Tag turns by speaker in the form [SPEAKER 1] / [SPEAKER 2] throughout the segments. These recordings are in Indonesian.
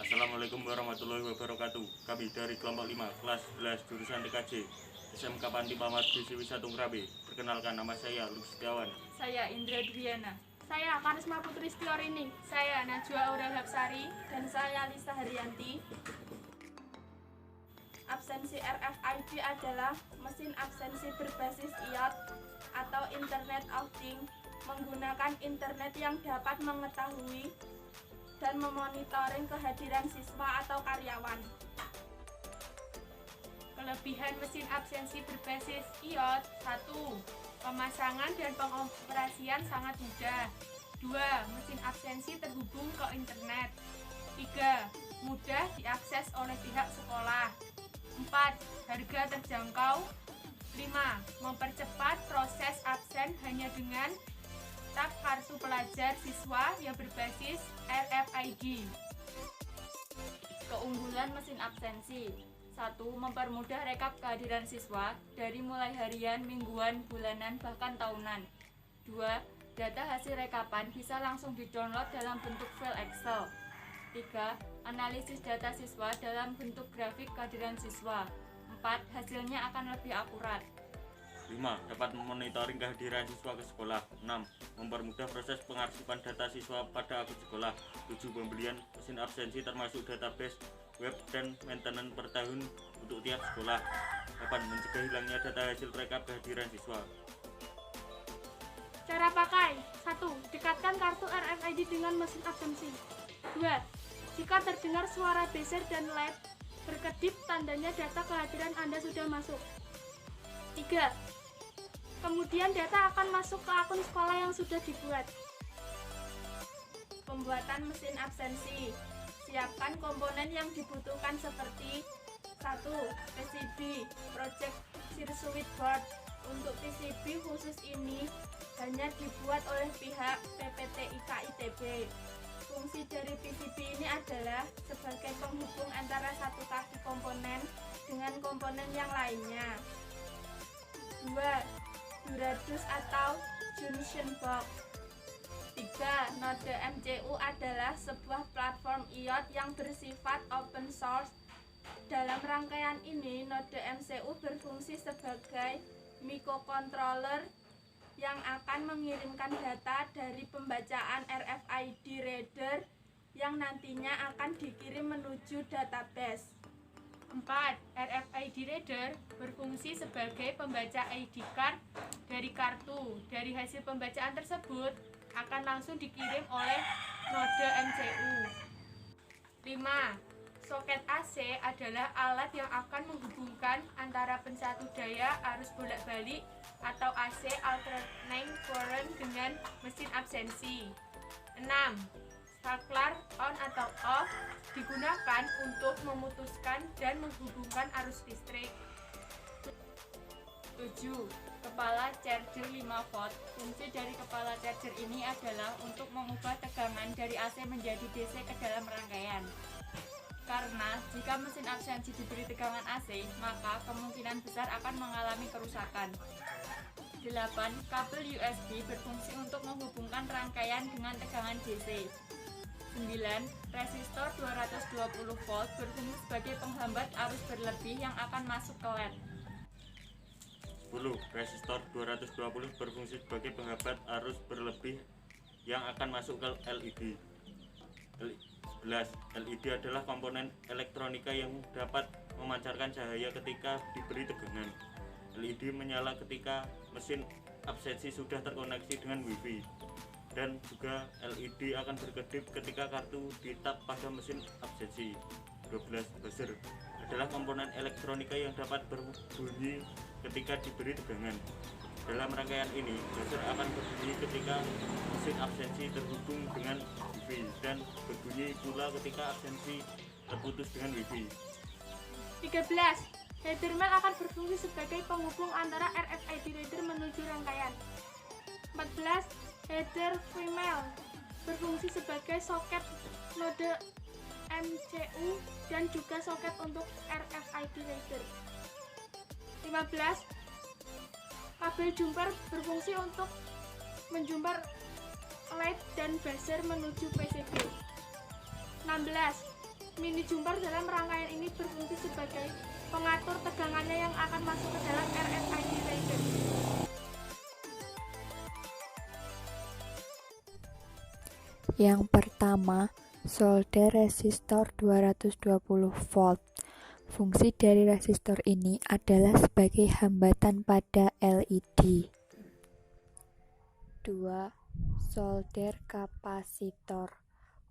[SPEAKER 1] Assalamualaikum warahmatullahi wabarakatuh. Kami dari kelompok 5 kelas 11 jurusan TKJ SMK Panti Pamat Desi Wisatung Rabe. Perkenalkan, nama saya Lutfi Setiawan.
[SPEAKER 2] Saya Indra Dwiana.
[SPEAKER 3] Saya Karisma Putri Stiorini.
[SPEAKER 2] Saya Najwa Aurel Hapsari.
[SPEAKER 3] Dan saya Lisa Haryanti. Absensi RFID adalah mesin absensi berbasis IoT atau Internet of Things, menggunakan internet yang dapat mengetahui dan memonitoring kehadiran siswa atau karyawan.
[SPEAKER 2] Kelebihan mesin absensi berbasis IoT: 1. Pemasangan dan pengoperasian sangat mudah. 2. Mesin absensi terhubung ke internet. 3. Mudah diakses oleh pihak sekolah. 4. Harga terjangkau. 5. Mempercepat proses absen hanya dengan tap kartu pelajar siswa yang berbasis RFID.
[SPEAKER 4] Keunggulan mesin absensi: 1. Mempermudah rekap kehadiran siswa dari mulai harian, mingguan, bulanan, bahkan tahunan. 2. Data hasil rekapan bisa langsung di-download dalam bentuk file Excel. 3. Analisis data siswa dalam bentuk grafik kehadiran siswa. 4. Hasilnya akan lebih akurat.
[SPEAKER 1] 5. Dapat memonitoring kehadiran siswa ke sekolah. 6. Mempermudah proses pengarsipan data siswa pada akun sekolah. 7. Pembelian mesin absensi termasuk database, web, dan maintenance per tahun untuk tiap sekolah. 8. Mencegah hilangnya data hasil rekap kehadiran siswa.
[SPEAKER 3] Cara pakai: 1. Dekatkan kartu RFID dengan mesin absensi. 2. Jika terdengar suara beser dan LED berkedip, tandanya data kehadiran Anda sudah masuk. 3. Kemudian data akan masuk ke akun sekolah yang sudah dibuat. Pembuatan mesin absensi: siapkan komponen yang dibutuhkan seperti 1. PCB Project Circuit Board. Untuk PCB khusus ini hanya dibuat oleh pihak PPTIK ITB. Fungsi dari PCB ini adalah sebagai penghubung antara satu kaki komponen dengan komponen yang lainnya. 2. Duradus atau Junction Box. 3. Node MCU adalah sebuah platform IoT yang bersifat open source. Dalam rangkaian ini, node MCU berfungsi sebagai microcontroller yang akan mengirimkan data dari pembacaan RFID reader yang nantinya akan dikirim menuju database.
[SPEAKER 2] 4. RFID reader berfungsi sebagai pembaca ID card dari kartu. Dari hasil pembacaan tersebut akan langsung dikirim oleh node MCU. 5. Soket AC adalah alat yang akan menghubungkan antara pensatu daya arus bolak-balik atau AC alternating current dengan mesin absensi. 6. Saklar on atau off digunakan untuk memutuskan dan menghubungkan arus listrik.
[SPEAKER 4] 7. Kepala charger 5 volt. Fungsi dari kepala charger ini adalah untuk mengubah tegangan dari AC menjadi DC ke dalam rangkaian. Karena jika mesin absensi diberi tegangan AC, maka kemungkinan besar akan mengalami kerusakan. 8. Kabel USB berfungsi untuk menghubungkan rangkaian dengan tegangan DC. 9. Resistor 220 volt berfungsi sebagai penghambat arus berlebih yang akan masuk ke LED.
[SPEAKER 1] 10. Resistor 220 berfungsi sebagai penghambat arus berlebih yang akan masuk ke LED. 11. LED adalah komponen elektronika yang dapat memancarkan cahaya ketika diberi tegangan. LED menyala ketika mesin absensi sudah terkoneksi dengan Wi-Fi, dan juga LED akan berkedip ketika kartu ditap pada mesin absensi. 12. Buzzer adalah komponen elektronika yang dapat berbunyi ketika diberi tegangan. Dalam rangkaian ini, buzzer akan berbunyi ketika mesin absensi terhubung dengan Wi-Fi dan berbunyi pula ketika absensi terputus dengan Wi-Fi.
[SPEAKER 3] 13. Header mail akan berfungsi sebagai penghubung antara RFID reader menuju rangkaian. 14. Header female berfungsi sebagai soket node MCU dan juga soket untuk RFID reader. 15. Kabel jumper berfungsi untuk menjumper light dan buzzer menuju PCB. 16. Mini jumper dalam rangkaian ini berfungsi sebagai pengatur tegangannya yang akan masuk ke dalam RFID reader.
[SPEAKER 5] Yang pertama, solder resistor 220 volt. Fungsi dari resistor ini adalah sebagai hambatan pada LED. 2. Solder kapasitor.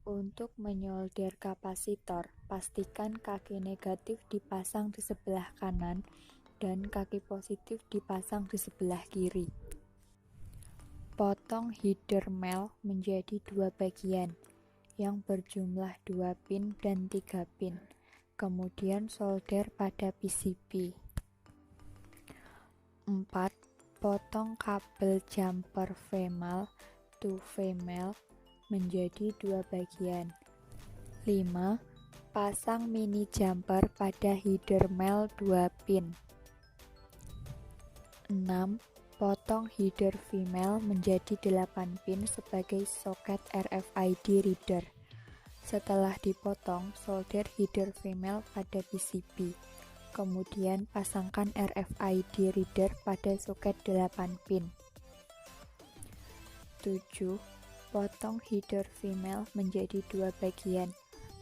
[SPEAKER 5] Untuk menyolder kapasitor, pastikan kaki negatif dipasang di sebelah kanan dan kaki positif dipasang di sebelah kiri. Potong Hydromel menjadi 2 bagian yang berjumlah 2 pin dan 3 pin. Kemudian solder pada PCB. 4. Potong kabel jumper female to female menjadi 2 bagian. 5. Pasang mini jumper pada Hydromel 2 pin. 6. Potong header female menjadi 8 pin sebagai soket RFID reader. Setelah dipotong, solder header female pada PCB. Kemudian pasangkan RFID reader pada soket 8 pin. 7. Potong header female menjadi 2 bagian.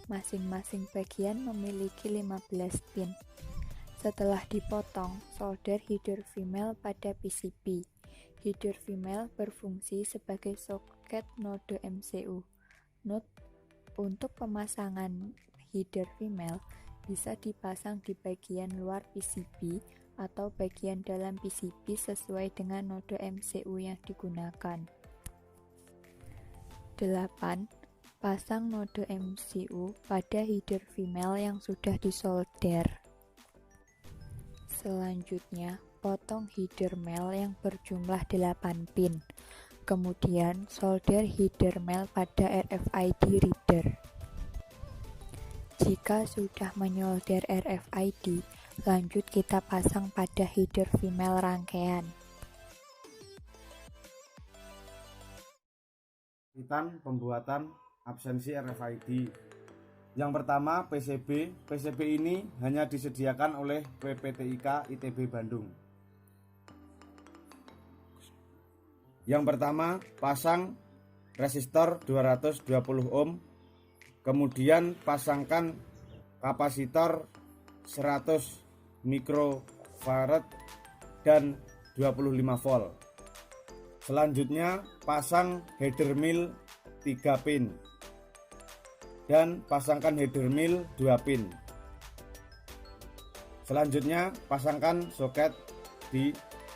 [SPEAKER 5] Masing-masing bagian memiliki 15 pin. Setelah dipotong, solder header female pada PCB. Header female berfungsi sebagai soket node MCU. Note: untuk pemasangan header female bisa dipasang di bagian luar PCB atau bagian dalam PCB sesuai dengan node MCU yang digunakan. 8. Pasang node MCU pada header female yang sudah disolder. Selanjutnya, potong Hydromel yang berjumlah 8 pin. Kemudian, solder Hydromel pada RFID reader. Jika sudah menyolder RFID, lanjut kita pasang pada header female rangkaian.
[SPEAKER 6] Pembuatan absensi RFID. Yang pertama, PCB. PCB ini hanya disediakan oleh PPTIK ITB Bandung. Yang pertama, pasang resistor 220 ohm, kemudian pasangkan kapasitor 100 mikrofarad dan 25 volt. Selanjutnya, pasang header mil 3 pin dan pasangkan header mil 2 pin. Selanjutnya, pasangkan soket di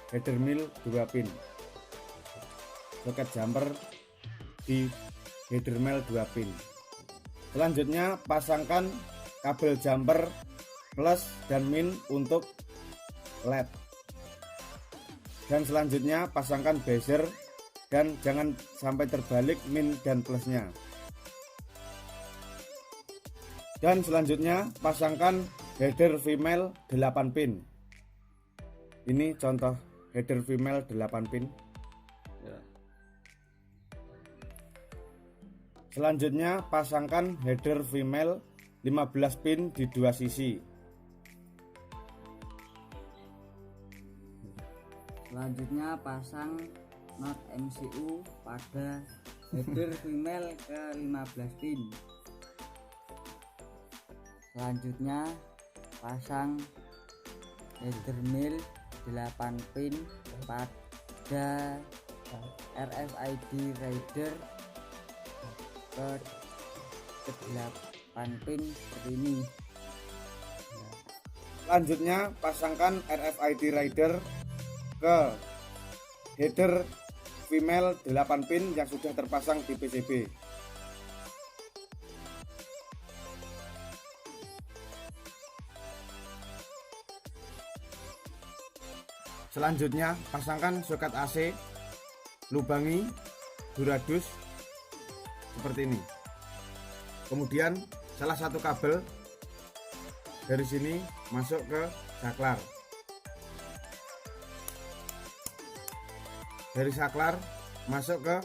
[SPEAKER 6] header mil 2 pin. Soket jumper di header mil 2 pin. Selanjutnya, pasangkan kabel jumper plus dan min untuk LED. Dan selanjutnya pasangkan buzzer dan jangan sampai terbalik min dan plusnya. Dan selanjutnya pasangkan header female 8 pin. Ini contoh header female 8 pin. Selanjutnya pasangkan header female 15 pin di 2 sisi.
[SPEAKER 7] Selanjutnya pasang not MCU pada header female ke 15 pin. Selanjutnya pasang header male 8 pin pada RFID reader ke 8 pin seperti ini.
[SPEAKER 6] Selanjutnya pasangkan RFID reader ke header female 8 pin yang sudah terpasang di PCB. Selanjutnya pasangkan soket AC, lubangi duradus seperti ini. Kemudian salah satu kabel dari sini masuk ke saklar. Dari saklar masuk ke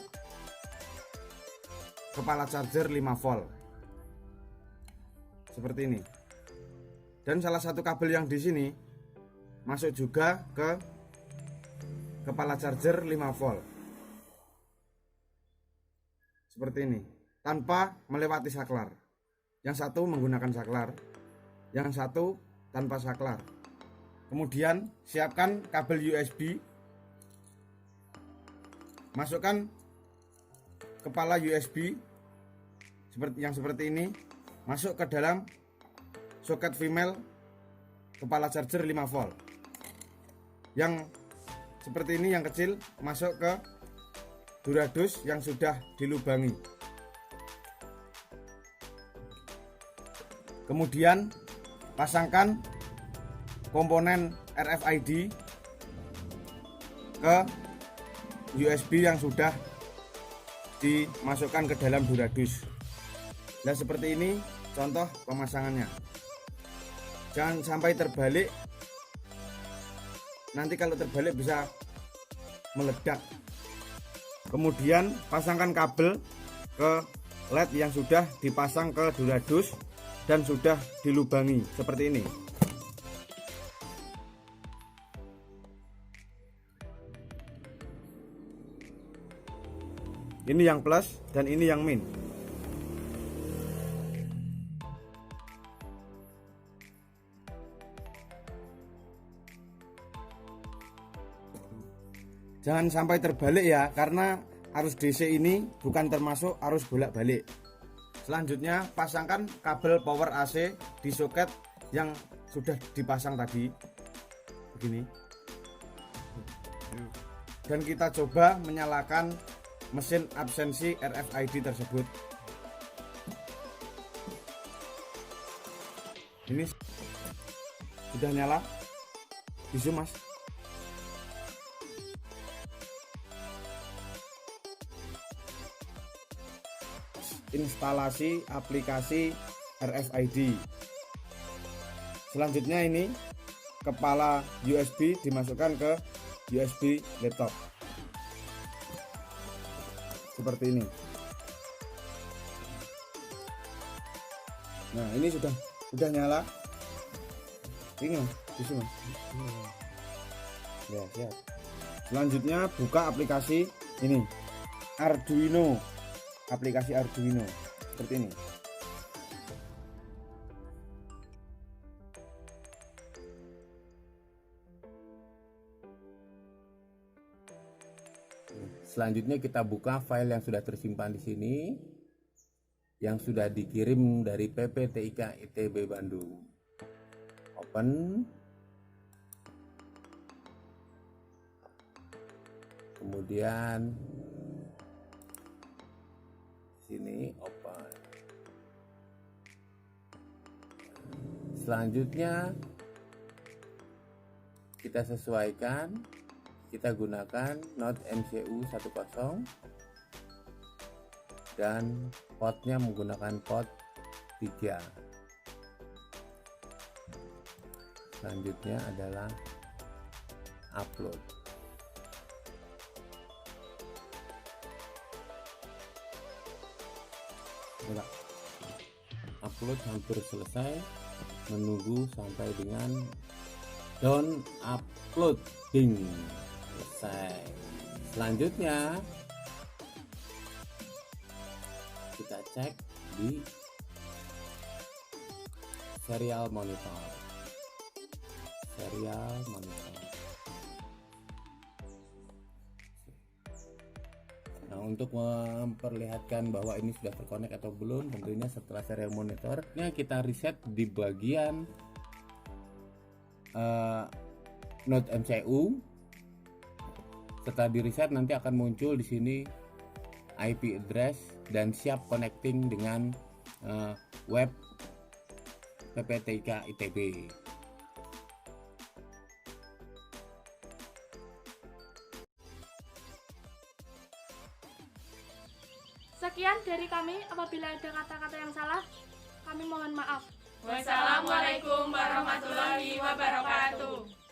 [SPEAKER 6] kepala charger 5 volt. Seperti ini. Dan salah satu kabel yang di sini masuk juga ke kepala charger 5 volt. Seperti ini, tanpa melewati saklar. Yang satu menggunakan saklar, yang satu tanpa saklar. Kemudian siapkan kabel USB, masukkan kepala USB seperti ini, masuk ke dalam soket female kepala charger 5 volt. Yang seperti ini yang kecil masuk ke durados yang sudah dilubangi. Kemudian pasangkan komponen RFID ke USB yang sudah dimasukkan ke dalam durados. Nah, seperti ini contoh pemasangannya. Jangan sampai terbalik. Nanti kalau terbalik bisa meledak. Kemudian pasangkan kabel ke LED yang sudah dipasang ke durados dan sudah dilubangi seperti ini. Ini yang plus dan ini yang min. Jangan sampai terbalik ya, karena arus DC ini bukan termasuk arus bolak-balik. Selanjutnya pasangkan kabel power AC di soket yang sudah dipasang tadi begini. Dan kita coba menyalakan mesin absensi RFID tersebut. Ini sudah nyala. Di zoom mas. Instalasi aplikasi RFID. Selanjutnya ini kepala USB dimasukkan ke USB laptop seperti ini. Nah, ini sudah nyala. Ini mas, di sini mas. Ya, siap. Selanjutnya buka aplikasi ini, Arduino. Aplikasi Arduino seperti ini.
[SPEAKER 8] Selanjutnya kita buka file yang sudah tersimpan di sini, yang sudah dikirim dari PPTIK ITB Bandung. Open. Kemudian sini open. Selanjutnya kita sesuaikan, kita gunakan Node MCU 10 dan portnya menggunakan port 3. Selanjutnya adalah upload. Upload hampir selesai, menunggu sampai dengan down uploading selesai. Selanjutnya kita cek di serial monitor. Nah, untuk memperlihatkan bahwa ini sudah terkonek atau belum, tentunya setelah serial monitornya kita reset di bagian Node MCU. Setelah di reset nanti akan muncul di sini IP address dan siap connecting dengan web PPTIK ITB.
[SPEAKER 3] Sekian dari kami, apabila ada kata-kata yang salah, kami mohon maaf.
[SPEAKER 2] Wassalamualaikum warahmatullahi wabarakatuh.